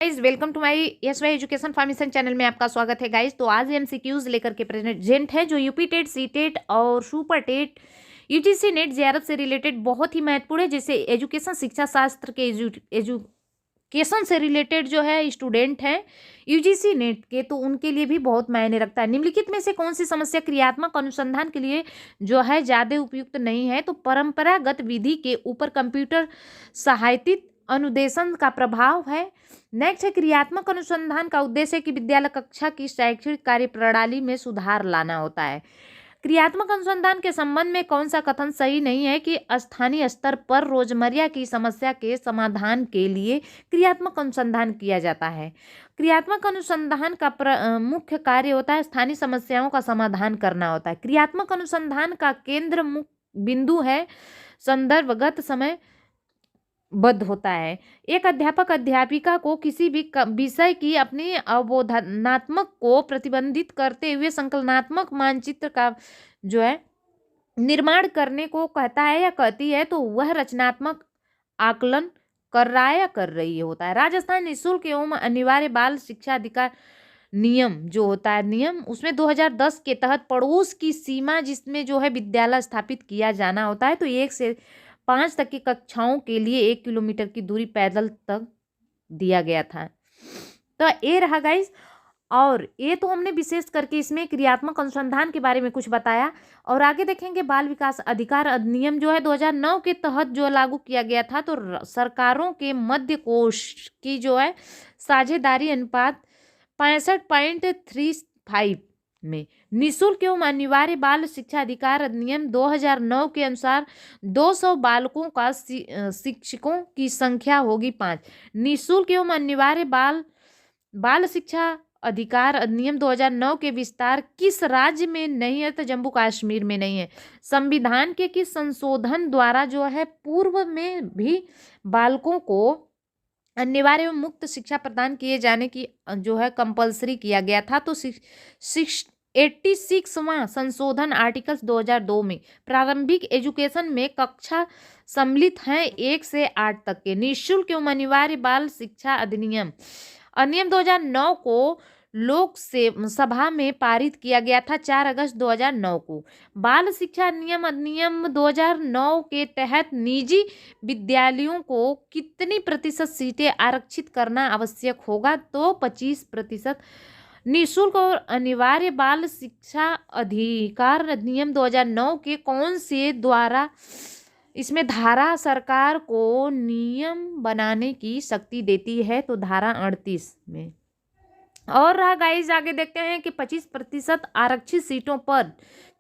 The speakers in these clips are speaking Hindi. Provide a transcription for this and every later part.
Guys welcome to my S Y education formation channel में आपका स्वागत है गाइज। तो आज एमसीक्यूज लेकर के प्रेजेंट है जो यूपी टेट सी टेट और super TET UGC NET JRF से रिलेटेड बहुत ही महत्वपूर्ण है। जैसे एजुकेशन शिक्षा शास्त्र के एजुकेशन से रिलेटेड जो है स्टूडेंट हैं यूजीसी नेट के, तो उनके लिए भी बहुत मायने रखता है। निम्नलिखित में से कौन सी समस्या क्रियात्मक अनुसंधान के लिए जो है ज्यादा उपयुक्त नहीं है? तो परंपरागत विधि के ऊपर कंप्यूटर सहायतित अनुदेशन का प्रभाव है। नेक्स्ट है क्रियात्मक अनुसंधान का उद्देश्य कि विद्यालय कक्षा की शैक्षणिक कार्य प्रणाली में सुधार लाना होता है। क्रियात्मक अनुसंधान के संबंध में कौन सा कथन सही नहीं है कि स्थानीय स्तर पर रोजमर्रा की समस्या के समाधान के लिए क्रियात्मक अनुसंधान किया जाता है। क्रियात्मक अनुसंधान का मुख्य कार्य होता है स्थानीय समस्याओं का समाधान करना होता है। क्रियात्मक अनुसंधान का केंद्र मुख्य बिंदु है संदर्भगत समय बद्ध होता है। एक अध्यापक अध्यापिका को किसी भी विषय की अपनी अवबोधनात्मक को प्रतिबंधित करते हुए संकलनात्मक मानचित्र का जो है निर्माण करने को कहता है या कहती है, तो वह रचनात्मक आकलन कर रहा है या कर रही होता है। राजस्थान निःशुल्क एवं अनिवार्य बाल शिक्षा अधिकार नियम जो होता है नियम, उसमें 2010 के तहत पड़ोस की सीमा जिसमें जो है विद्यालय स्थापित किया जाना होता है, तो 1 से 5 तक की कक्षाओं के लिए 1 किलोमीटर की दूरी पैदल तक दिया गया था। तो ये रहा गाइस, और ये तो हमने विशेष करके इसमें क्रियात्मक अनुसंधान के बारे में कुछ बताया। और आगे देखेंगे बाल विकास अधिकार अधिनियम जो है 2009 के तहत जो लागू किया गया था, तो सरकारों के मध्य कोष की जो है साझेदारी अनुपात 65.35 में निःशुल्क एवं अनिवार्य बाल शिक्षा अधिकार अधिनियम 2009 के अनुसार 200 बालकों का शिक्षकों की संख्या होगी 5। निःशुल्क एवं अनिवार्य बाल शिक्षा अधिकार अधिनियम 2009 के विस्तार किस राज्य में नहीं है? तो जम्मू कश्मीर में नहीं है। संविधान के किस संशोधन द्वारा जो है पूर्व में भी बालकों को अनिवार्य एवं मुक्त शिक्षा प्रदान किए जाने की जो है कंपलसरी किया गया था? तो 86वां संशोधन आर्टिकल्स 2002 में प्रारंभिक एजुकेशन में कक्षा सम्मिलित हैं 1 से 8 तक के। निःशुल्क एवं अनिवार्य बाल शिक्षा अधिनियम 2009 को लोक सभा में पारित किया गया था 4 अगस्त 2009 को। बाल शिक्षा अधिनियम 2009 के तहत निजी विद्यालयों को कितनी प्रतिशत सीटें आरक्षित करना आवश्यक होगा? तो 25%। निःशुल्क और अनिवार्य बाल शिक्षा अधिकार अधिनियम 2009 के कौन से द्वारा इसमें धारा सरकार को नियम बनाने की शक्ति देती है? तो धारा 38 में। और रहा गाइस, आगे देखते हैं कि 25% आरक्षित सीटों पर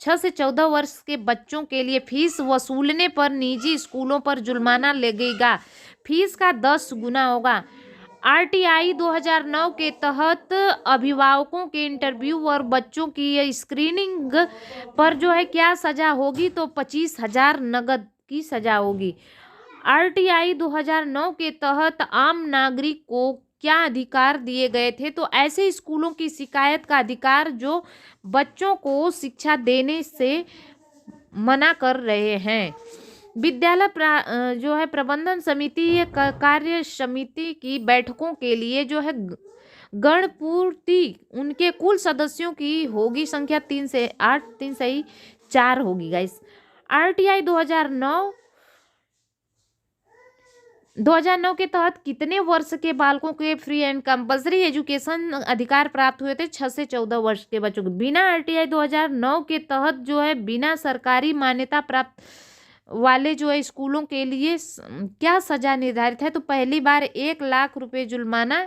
6 से 14 वर्ष के बच्चों के लिए फीस वसूलने पर निजी स्कूलों पर जुर्माना लगेगा। फीस का 10 गुना होगा। आरटीआई 2009 के तहत अभिभावकों के इंटरव्यू और बच्चों की स्क्रीनिंग पर जो है क्या सजा होगी? तो 25,000 नगद की सजा होगी। आरटीआई 2009 के तहत आम नागरिक को क्या अधिकार दिए गए थे? तो ऐसे स्कूलों की शिकायत का अधिकार जो बच्चों को शिक्षा देने से मना कर रहे हैं। विद्यालय जो है प्रबंधन समिति या कार्य समिति की बैठकों के लिए जो है गणपूर्ति उनके कुल सदस्यों की होगी संख्या 3 से 8, 3 से ही 4 होगी गाइस। आरटीआई 2009 के तहत कितने वर्ष के बालकों के फ्री एंड कंपल्सरी एजुकेशन अधिकार प्राप्त हुए थे? 6 से 14 वर्ष के बच्चों को। बिना आरटीआई 2009 के तहत जो है बिना सरकारी मान्यता प्राप्त वाले जो है स्कूलों के लिए क्या सजा निर्धारित है? तो पहली बार 1 लाख रुपए जुर्माना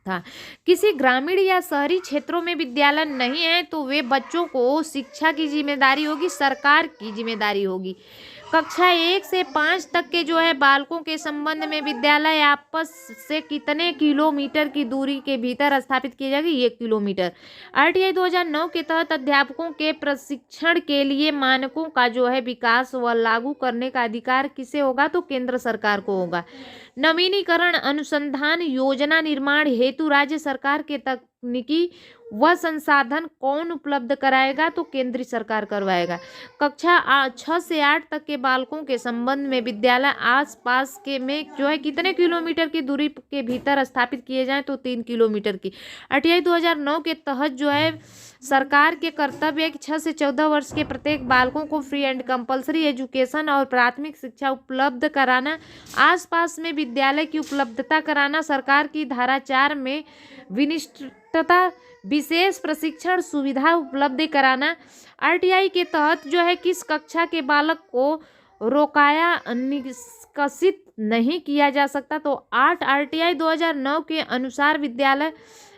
था। किसी ग्रामीण या शहरी क्षेत्रों में विद्यालय नहीं है तो वे बच्चों को शिक्षा की जिम्मेदारी होगी, सरकार की जिम्मेदारी होगी। कक्षा 1 से 5 तक के जो है बालकों के संबंध में विद्यालय आपस से कितने किलोमीटर की दूरी के भीतर स्थापित की जाएगी? 1 किलोमीटर। आरटीआई 2009 के तहत अध्यापकों के प्रशिक्षण के लिए मानकों का जो है विकास व लागू करने का अधिकार किसे होगा? तो केंद्र सरकार को होगा। नवीनीकरण अनुसंधान योजना निर्माण हेतु राज्य सरकार के तकनीकी वह संसाधन कौन उपलब्ध कराएगा? तो केंद्र सरकार करवाएगा। कक्षा 6 से 8 तक के बालकों के संबंध में विद्यालय आसपास के में जो है कितने किलोमीटर की दूरी के भीतर स्थापित किए जाएं? तो 3 किलोमीटर की। RTI 2009 के तहत जो है सरकार के कर्तव्य है कि 6 से 14 वर्ष के प्रत्येक बालकों को फ्री एंड कंपलसरी एजुकेशन और प्राथमिक शिक्षा उपलब्ध कराना, आसपास में विद्यालय की उपलब्धता कराना, सरकार की धारा 4 में विनिष्टता विशेष प्रशिक्षण सुविधा उपलब्ध कराना। RTI के तहत जो है किस कक्षा के बालक को रोकाया निष्कासित नहीं किया जा सकता? तो 8 RTI 2009 के अनुसार विद्यालय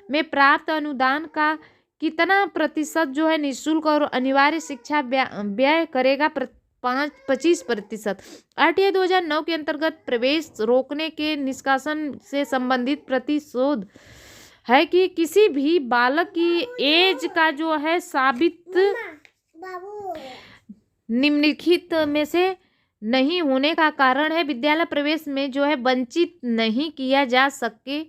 में प्राप्त अनुदान का कितना प्रतिशत जो है निःशुल्क और अनिवार्य शिक्षा व्यय करेगा? 25%। RTI 2009 के अंतर्गत प्रवेश रोकने के निष्कासन से संबंधित प्रतिशोध है कि किसी भी बालक की एज का जो है साबित निम्नलिखित में से नहीं होने का कारण है विद्यालय प्रवेश में जो है वंचित नहीं किया जा सके।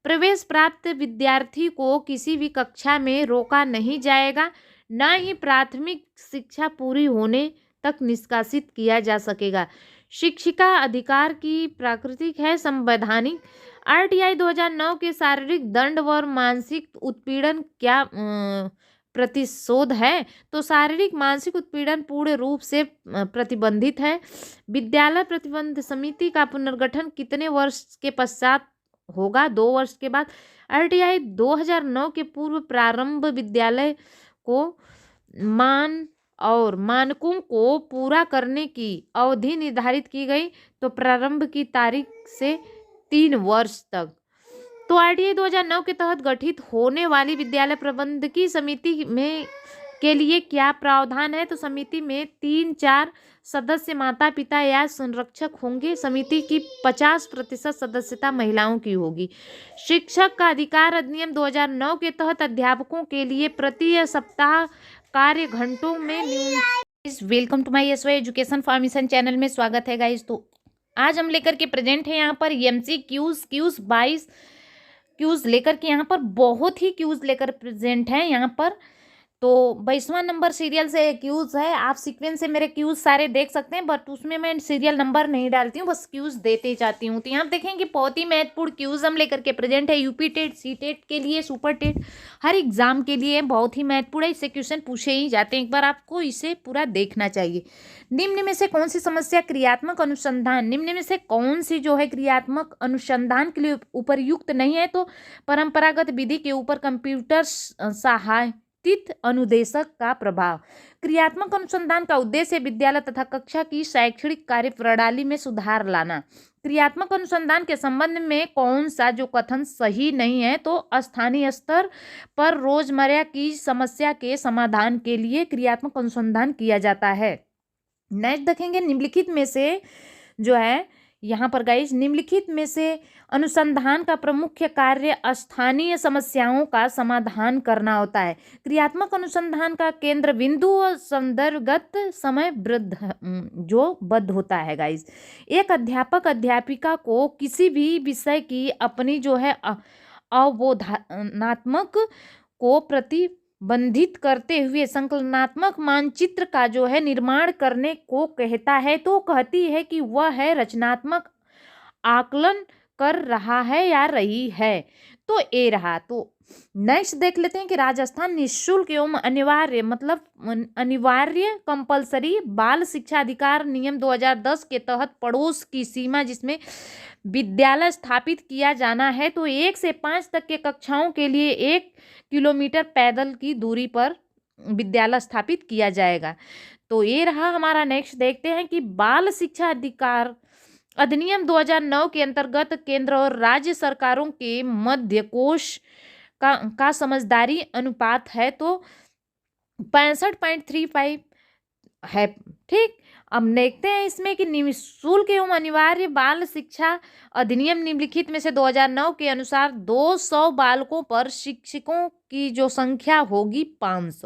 प्रवेश प्राप्त विद्यार्थी को किसी भी कक्षा में रोका नहीं जाएगा, न ही प्राथमिक शिक्षा पूरी होने तक निष्कासित किया जा सकेगा। शिक्षिका अधिकार की प्राकृतिक है संवैधानिक। RTI 2009 के शारीरिक दंड व मानसिक उत्पीड़न क्या प्रतिशोध है? तो शारीरिक मानसिक उत्पीड़न पूर्ण रूप से प्रतिबंधित है। विद्यालय प्रतिबंध समिति का पुनर्गठन कितने वर्ष के पश्चात होगा? 2 वर्ष के बाद। RTI 2009 के पूर्व प्रारंभ विद्यालय को मानकों को पूरा करने की अवधि निर्धारित की गई, तो प्रारंभ की तारीख से 3 वर्ष तक। तो RTI 2009 के तहत गठित होने वाली विद्यालय प्रबंधकी समिति में के लिए क्या प्रावधान है? तो समिति में 3-4 सदस्य माता पिता या संरक्षक होंगे। समिति की 50% सदस्यता महिलाओं की होगी। शिक्षक का अधिकार अधिनियम 2009 के तहत अध्यापकों के लिए प्रति सप्ताह कार्य घंटों में welcome to my SY education for mission channel में स्वागत है गाइस। तो आज हम लेकर के प्रेजेंट है यहाँ पर MCQs 22 क्यूज लेकर के यहाँ पर बहुत ही क्यूज लेकर प्रेजेंट है यहाँ पर। तो 22वां नंबर सीरियल से क्यूज है। आप सीक्वेंस से मेरे क्यूज सारे देख सकते हैं, बट उसमें मैं सीरियल नंबर नहीं डालती हूँ, बस क्यूज देते जाती हूँ। तो यहाँ देखेंगे बहुत ही महत्वपूर्ण क्यूज हम लेकर के प्रेजेंट है। यूपी टेट, सी टेट के लिए, सुपर टेट, हर एग्जाम के लिए बहुत ही महत्वपूर्ण है। इससे क्वेश्चन पूछे ही जाते हैं, एक बार आपको इसे पूरा देखना चाहिए। निम्न में से कौन सी समस्या क्रियात्मक अनुसंधान, निम्न में से कौन सी जो है क्रियात्मक अनुसंधान के लिए उपयुक्त नहीं है? तो परंपरागत विधि के ऊपर कंप्यूटर सहायता अनुदेशक का प्रभाव। क्रियात्मक अनुसंधान का उद्देश्य विद्यालय तथा कक्षा की शैक्षणिक कार्य प्रणाली में सुधार लाना। क्रियात्मक अनुसंधान के संबंध में कौन सा जो कथन सही नहीं है? तो स्थानीय स्तर पर रोजमर्रा की समस्या के समाधान के लिए क्रियात्मक अनुसंधान किया जाता है। नेक्स्ट देखेंगे निम्नलिखित में से जो है यहाँ पर गाइस, निम्नलिखित में से अनुसंधान का प्रमुख कार्य स्थानीय समस्याओं का समाधान करना होता है। क्रियात्मक अनुसंधान का केंद्र बिंदु और संदर्भगत समय बद्ध होता है गाइस। एक अध्यापक अध्यापिका को किसी भी विषय की अपनी जो है अवबोधनात्मक को प्रतिबंधित करते हुए संकलनात्मक मानचित्र का जो है निर्माण करने को कहता है। तो कहती है कि वह है रचनात्मक आकलन कर रहा है या रही है। तो ए रहा। तो नेक्स्ट देख लेते हैं कि राजस्थान निःशुल्क एवं अनिवार्य कंपलसरी बाल शिक्षा अधिकार नियम 2010 के तहत पड़ोस की सीमा जिसमें विद्यालय स्थापित किया जाना है, तो 1 से 5 तक के कक्षाओं के लिए 1 किलोमीटर पैदल की दूरी पर विद्यालय स्थापित किया जाएगा। तो ये रहा हमारा। नेक्स्ट देखते हैं कि बाल शिक्षा अधिकार अधिनियम 2009 के अंतर्गत केंद्र और राज्य सरकारों के मध्य कोष का समझदारी अनुपात है, तो 65.35 है। ठीक, अब देखते हैं इसमें कि निःशुल्क एवं अनिवार्य बाल शिक्षा अधिनियम निम्नलिखित में से 2009 के अनुसार 200 बालकों पर शिक्षकों की जो संख्या होगी 5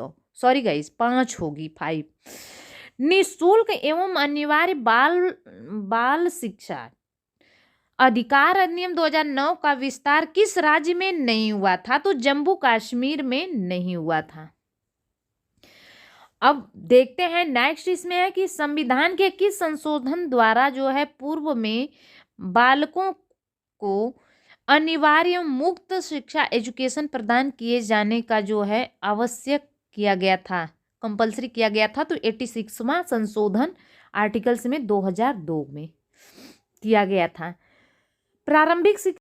होगी 5। निःशुल्क एवं अनिवार्य बाल शिक्षा अधिकार अधिनियम 2009 का विस्तार किस राज्य में नहीं हुआ था? तो जम्मू कश्मीर में नहीं हुआ था। अब देखते हैं नेक्स्ट, इसमें है कि संविधान के किस संशोधन द्वारा जो है पूर्व में बालकों को अनिवार्य मुक्त शिक्षा एजुकेशन प्रदान किए जाने का जो है आवश्यक किया गया था, कंपलसरी किया गया था। तो 86वां संशोधन आर्टिकल्स में 2002 में किया गया था। प्रारंभिक